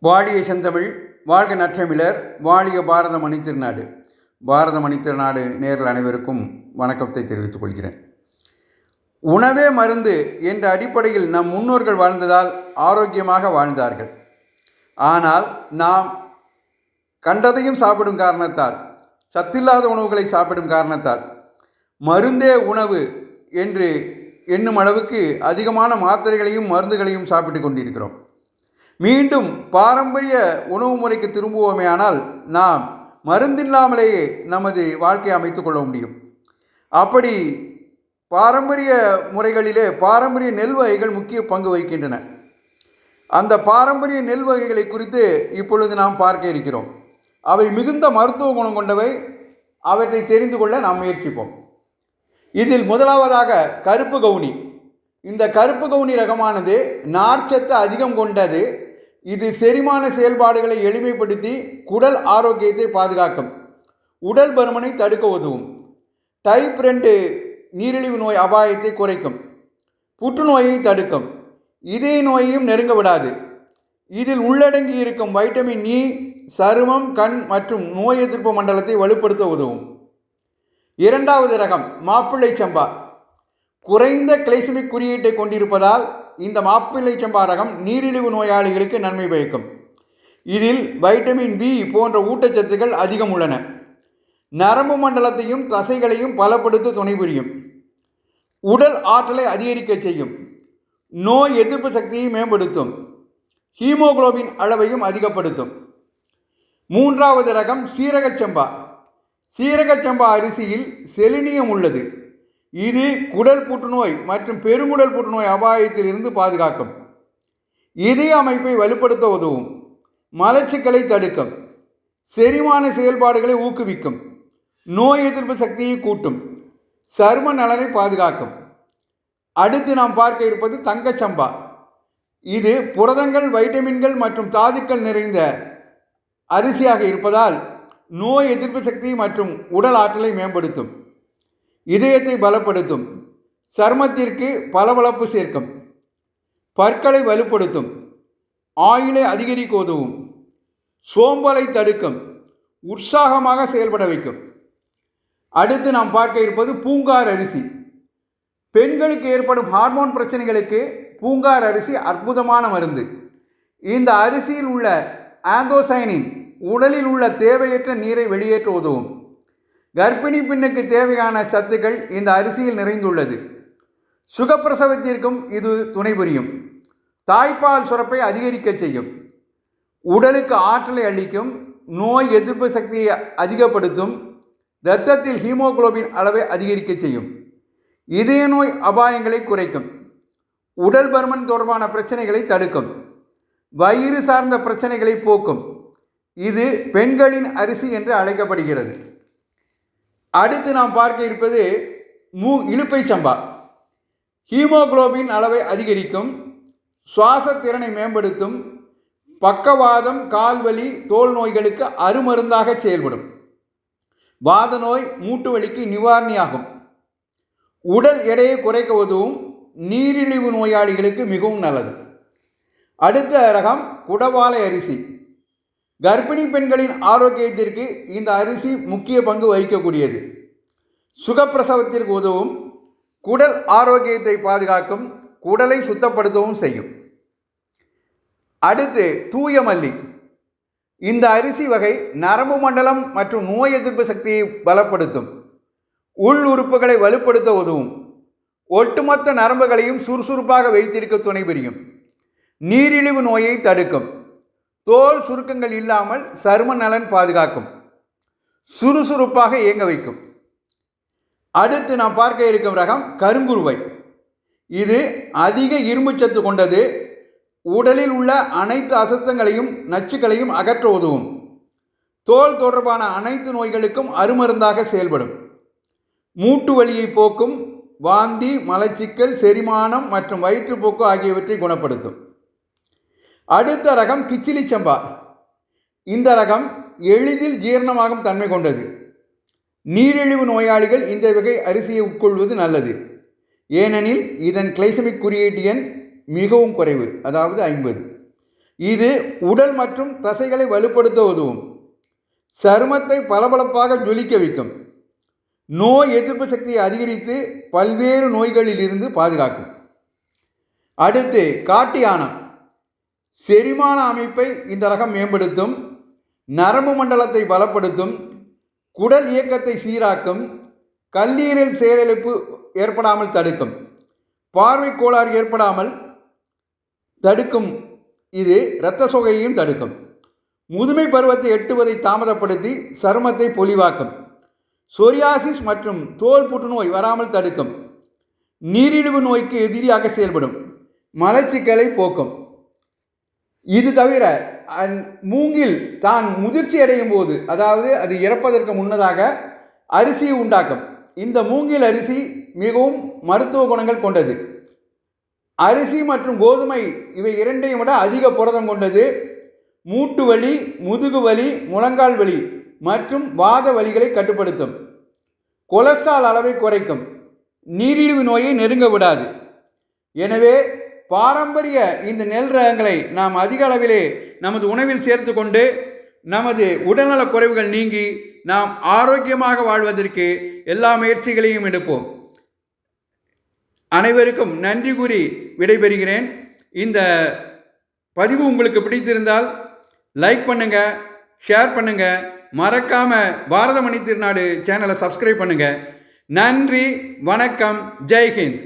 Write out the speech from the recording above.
வாழிய செந்தமிழ், வாழ்க நற்றமிழர், வாழிய பாரத மணித்திருநாடு. பாரத மணித்திருநாடு நேர்கள் அனைவருக்கும் வணக்கத்தை தெரிவித்துக் கொள்கிறேன். உணவே மருந்து என்ற அடிப்படையில் நம் முன்னோர்கள் வாழ்ந்ததால் ஆரோக்கியமாக வாழ்ந்தார்கள். ஆனால் நாம் கண்டதையும் சாப்பிடும் காரணத்தால், சத்தில்லாத உணவுகளை சாப்பிடும் காரணத்தால், மருந்தே உணவு என்று எண்ணும் அளவுக்கு அதிகமான மாத்திரைகளையும் மருந்துகளையும் சாப்பிட்டு கொண்டிருக்கிறோம். மீண்டும் பாரம்பரிய உணவு முறைக்கு திரும்புவோமே ஆனால் நாம் மருந்தில்லாமலேயே நமது வாழ்க்கையை அமைத்துக் கொள்ள முடியும். அப்படி பாரம்பரிய முறைகளிலே பாரம்பரிய நெல் வகைகள் முக்கிய பங்கு வகிக்கின்றன. அந்த பாரம்பரிய நெல் வகைகளை குறித்து இப்பொழுது நாம் பார்க்க இருக்கிறோம். அவை மிகுந்த மருத்துவ குணம் கொண்டவை. அவற்றை தெரிந்து கொள்ள நாம் முயற்சிப்போம். இதில் முதலாவதாக கருப்பு கவுனி. இந்த கருப்பு கவுனி ரகமானது நார்ச்சத்து அதிகம் கொண்டது. இது செரிமான செயல்பாடுகளை எளிமைப்படுத்தி குடல் ஆரோக்கியத்தை பாதுகாக்கும், உடல் பருமனை தடுக்க உதவும், டைப் 2 நீரிழிவு நோய் அபாயத்தை குறைக்கும், புற்றுநோயை தடுக்கும், இதய நோயையும் நெருங்க விடாது. இதில் உள்ளடங்கி இருக்கும் வைட்டமின் இ சருமம், கண் மற்றும் நோய் எதிர்ப்பு மண்டலத்தை வலுப்படுத்த உதவும். இரண்டாவது ரகம் மாப்பிள்ளை சம்பா. குறைந்த கிளைசமிக் குறியீட்டை கொண்டிருப்பதால் இந்த மாப்பிள்ளை சம்பா ரகம் நீரிழிவு நோயாளிகளுக்கு நன்மை பயக்கும். இதில் வைட்டமின் பி போன்ற ஊட்டச்சத்துக்கள் அதிகம் உள்ளன. நரம்பு மண்டலத்தையும் தசைகளையும் பலப்படுத்த துணை புரியும். உடல் ஆற்றலை அதிகரிக்க செய்யும். நோய் எதிர்ப்பு சக்தியை மேம்படுத்தும். ஹீமோகுளோபின் அளவையும் அதிகப்படுத்தும். மூன்றாவது ரகம் சீரகச்சம்பா. சீரகச்சம்பா அரிசியில் செலினியம் உள்ளது. இது குடல் புற்றுநோய் மற்றும் பெருங்குடல் புற்றுநோய் அபாயத்தில் இருந்து பாதுகாக்கும். இதய அமைப்பை வலுப்படுத்த உதவும். மலச்சிக்கலை தடுக்கும். செரிமான செயல்பாடுகளை ஊக்குவிக்கும். நோய் எதிர்ப்பு சக்தியை கூட்டும். சரும நலனை பாதுகாக்கும். அடுத்து நாம் பார்க்க இருப்பது தங்கச்சம்பா. இது புரதங்கள், வைட்டமின்கள் மற்றும் தாதுக்கள் நிறைந்த அரிசியாக இருப்பதால் நோய் எதிர்ப்பு சக்தி மற்றும் உடல் ஆற்றலை மேம்படுத்தும். இதயத்தை பலப்படுத்தும். சருமத்திற்கு பளபளப்பு சேர்க்கும். பற்களை வலுப்படுத்தும். ஆயுளை அதிகரிக்க உதவும். சோம்பலை தடுக்கும். உற்சாகமாக செயல்பட வைக்கும். அடுத்து நாம் பார்க்க இருப்பது பூங்கார் அரிசி. பெண்களுக்கு ஏற்படும் ஹார்மோன் பிரச்சனைகளுக்கு பூங்கார் அரிசி அற்புதமான மருந்து. இந்த அரிசியில் உள்ள ஆந்தோசைனின் உடலில் உள்ள தேவையற்ற நீரை வெளியேற்ற உதவும். கர்ப்பிணி பெண்ணுக்கு தேவையான சத்துக்கள் இந்த அரிசியில் நிறைந்துள்ளது. சுகப்பிரசவத்திற்கும் இது துணை புரியும். தாய்ப்பால் சுரப்பை அதிகரிக்க செய்யும். உடலுக்கு ஆற்றலை அளிக்கும். நோய் எதிர்ப்பு சக்தியை அதிகப்படுத்தும். இரத்தத்தில் ஹீமோகுளோபின் அளவை அதிகரிக்க செய்யும். இதய நோய் அபாயங்களை குறைக்கும். உடல் பருமன் தொடர்பான பிரச்சனைகளை தடுக்கும். வயிறு சார்ந்த பிரச்சனைகளை போக்கும். இது பெண்களின் அரிசி என்று அழைக்கப்படுகிறது. அடுத்து நாம் பார்க்க இருப்பது இலுப்பை சம்பா. ஹீமோகுளோபின் அளவை அதிகரிக்கும். சுவாச திறனை மேம்படுத்தும். பக்கவாதம், கால்வலி, தோல் நோய்களுக்கு அருமருந்தாக செயல்படும். வாத நோய், மூட்டு வலிக்கு நிவாரணியாகும். உடல் எடையை குறைக்க உதவும். நீரிழிவு நோயாளிகளுக்கு மிகவும் நல்லது. அடுத்த ரகம் குடவாலை அரிசி. கர்ப்பிணி பெண்களின் ஆரோக்கியத்திற்கு இந்த அரிசி முக்கிய பங்கு வகிக்கக்கூடியது. சுகப்பிரசவத்திற்கு உதவும். குடல் ஆரோக்கியத்தை பாதுகாக்கும். குடலை சுத்தப்படுத்தவும் செய்யும். அடுத்து தூய மல்லி. இந்த அரிசி வகை நரம்பு மண்டலம் மற்றும் நோய் எதிர்ப்பு சக்தியை பலப்படுத்தும். உள் உறுப்புகளை வலுப்படுத்த உதவும். ஒட்டுமொத்த நரம்புகளையும் சுறுசுறுப்பாக வைத்திருக்க துணை புரியும். நீரிழிவு நோயை தடுக்கும். தோல் சுருக்கங்கள் இல்லாமல் சரும நலன் பாதுகாக்கும். சுறுசுறுப்பாக இயங்க வைக்கும். அடுத்து நாம் பார்க்க இருக்கும் ரகம் கருங்குருவை. இது அதிக இரும்புச்சத்து கொண்டது. உடலில் உள்ள அனைத்து அசுத்தங்களையும் நச்சுக்களையும் அகற்ற உதவும். தோல் தொடர்பான அனைத்து நோய்களுக்கும் அருமருந்தாக செயல்படும். மூட்டு வலியை போக்கும். வாந்தி, மலச்சிக்கல், செரிமானம் மற்றும் வயிற்றுப்போக்கு ஆகியவற்றை குணப்படுத்தும். அடுத்த ரகம் கிச்சிலி சம்பா. இந்த ரகம் எளிதில் ஜீரணமாகும் தன்மை கொண்டது. நீரிழிவு நோயாளிகள் இந்த வகை அரிசியை உட்கொள்வது நல்லது. ஏனெனில் இதன் கிளைசமிக் குறியீட்டு எண் மிகவும் குறைவு, அதாவது 50. இது உடல் மற்றும் தசைகளை வலுப்படுத்த உதவும். சருமத்தை பளபளப்பாக ஜொலிக்க வைக்கும். நோய் எதிர்ப்பு சக்தியை அதிகரித்து பல்வேறு நோய்களில் இருந்து பாதுகாக்கும். அடுத்து காட்டு யானம். செரிமான அமைப்பை இந்த ரகம் மேம்படுத்தும். நரம்பு மண்டலத்தை பலப்படுத்தும். குடல் இயக்கத்தை சீராக்கும். கல்லீரல் செயலிழப்பு ஏற்படாமல் தடுக்கும். பார்வை கோளாறு ஏற்படாமல் தடுக்கும். இது இரத்த சோகையையும் தடுக்கும். முதுமை பருவத்தை எட்டுவதை தாமதப்படுத்தி சருமத்தை பொலிவாக்கும். சொரியாசிஸ் மற்றும் தோல் புற்றுநோய் வராமல் தடுக்கும். நீரிழிவு நோய்க்கு எதிரியாக செயல்படும். மலச்சிக்கலை போக்கும். இது தவிர மூங்கில் தான் முதிர்ச்சி அடையும் போது, அதாவது அது இறப்பதற்கு முன்னதாக அரிசியை உண்டாக்கும். இந்த மூங்கில் அரிசி மிகவும் மருத்துவ குணங்கள் கொண்டது. அரிசி மற்றும் கோதுமை இவை இரண்டையும் விட அதிக புரதம் கொண்டது. மூட்டு வலி, முதுகு வலி, முழங்கால் வலி மற்றும் வாத வலிகளை கட்டுப்படுத்தும். கொலஸ்ட்ரால் அளவை குறைக்கும். நீரிழிவு நோயை நெருங்க விடாது. எனவே பாரம்பரிய இந்த நெல் ரகங்களை நாம் அதிக அளவிலே நமது உணவில் சேர்த்து கொண்டு நமது உடல்நலக் குறைவுகள் நீங்கி நாம் ஆரோக்கியமாக வாழ்வதற்கு எல்லா முயற்சிகளையும் எடுப்போம். அனைவருக்கும் நன்றி கூறி விடைபெறுகிறேன். இந்த பதிவு உங்களுக்கு பிடித்திருந்தால் லைக் பண்ணுங்கள், ஷேர் பண்ணுங்கள், மறக்காமல் பாரத மணி திருநாடு சேனலை சப்ஸ்கிரைப் பண்ணுங்கள். நன்றி, வணக்கம், ஜெய்ஹிந்த்.